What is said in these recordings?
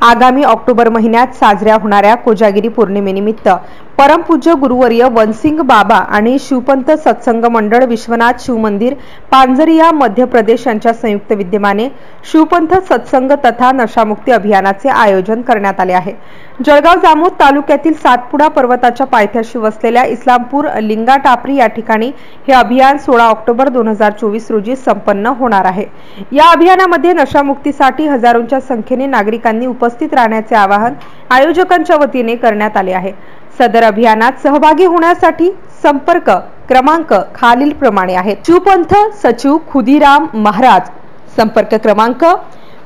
आगामी ऑक्टोबर महिन्यात साजऱ्या होणाऱ्या कोजागिरी पौर्णिमेनिमित्त परमपूज्य गुरुवर्य वनसिंग बाबा आणि शिवपंथ सत्संग मंडळ विश्वनाथ शिव मंदिर पांजरिया मध्य प्रदेश यांच्या संयुक्त विद्यमाने शिवपंथ सत्संग तथा नशामुक्ती अभियानाचे आयोजन करण्यात आले आहे। जळगाव जामोद तालुक्यातील सातपुडा पर्वताच्या पायथ्याशी वसलेल्या इस्लामपूर लिंगाटापरी या ठिकाणी हे अभियान 16 ऑक्टोबर 2024 रोजी संपन्न होणार आहे। या अभियानामध्ये नशामुक्तीसाठी हजारोंच्या संख्येने नागरिकांनी उपस्थित राहण्याचे आवाहन आयोजकांच्या वतीने करण्यात आले आहे। सदर अभियानात सहभागी होण्यासाठी संपर्क क्रमांक खालील प्रमाणे आहेत। शिवपंथ सचिव खुदीराम महाराज, संपर्क क्रमांक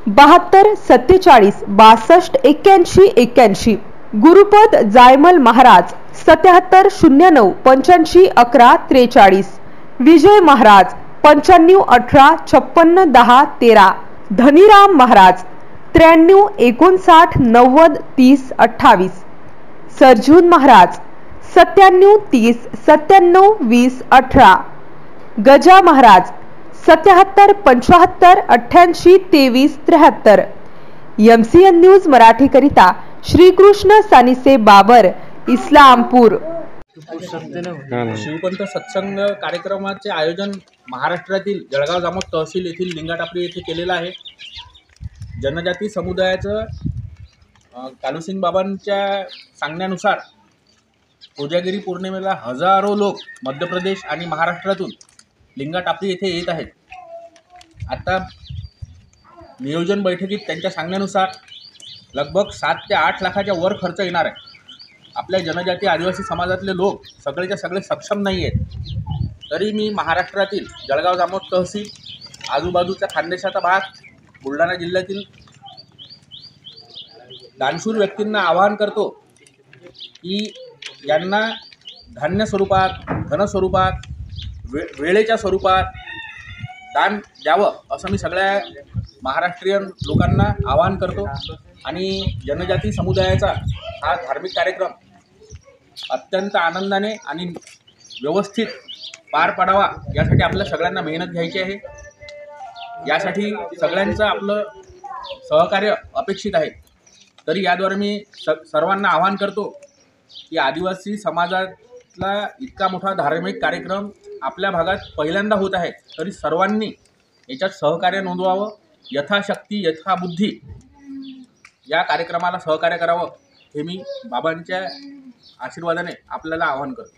72 47 62 81 81। गुरुपद जायमल महाराज 77 09 85 11 43। विजय महाराज 95 18 56 10 13। धनीराम महाराज 93 59 90 30 28। सरजून महाराज 97 30 97 20 18। गजा महाराज 77 75 88 23 73। MCN न्यूज मराठी करिता श्रीकृष्ण सानिसे बाबर, इस्लामपूर। शिवपंथ सत्संग कार्यक्रमाचे आयोजन महाराष्ट्रातील जळगाव जामोद तहसील येथील लिंगाटापरी येथे केलेलं आहे। जनजाती समुदायाचं कालूसिंग बाबांच्या सांगण्यानुसार कोजागिरी पौर्णिमेला हजारो लोक मध्य प्रदेश आणि महाराष्ट्रातून लिंगाटापरी येथे येत आहेत। आता नियोजन बैठकीत त्यांच्या सांगण्यानुसार लगभग 7 ते 8 लाखाच्या वर खर्च येणार आहे। आपल्या जनजाती आदिवासी समाजातले लोक सगळेच्या सगळे सक्षम नाही आहेत, तरी मी महाराष्ट्रातील जळगाव जामोद तहसील, आजूबाजूचा खानदेशाचा भाग, बुलढाणा जिल्ह्यातील दानशूर व्यक्तींना आवाहन करतो की यांना धान्य स्वरूपात, धन स्वरूपात, वेळेच्या स्वरूपात दान द्यावं असं मी सगळ्या महाराष्ट्रीयन लोकांना आवाहन करतो। आणि जनजाती समुदायाचा हा धार्मिक कार्यक्रम अत्यंत आनंदाने आणि व्यवस्थित पार पाडावा यासाठी आपल्या सगळ्यांना मेहनत घ्यायची आहे। यासाठी सगळ्यांचं आपलं सहकार्य अपेक्षित आहे। तरी याद्वारे मी सर्वांना आवाहन करतो की आदिवासी समाजातला इतका मोठा धार्मिक कार्यक्रम आपल्या भागात पहिल्यांदा होत आहे, तरी सर्वांनी याच्यात सहकार्य नोंदवावं, यथाशक्ती यथाबुद्धी या कार्यक्रमाला सहकार्य करावं हे मी बाबांच्या आशीर्वादाने आपल्याला आवाहन करतो।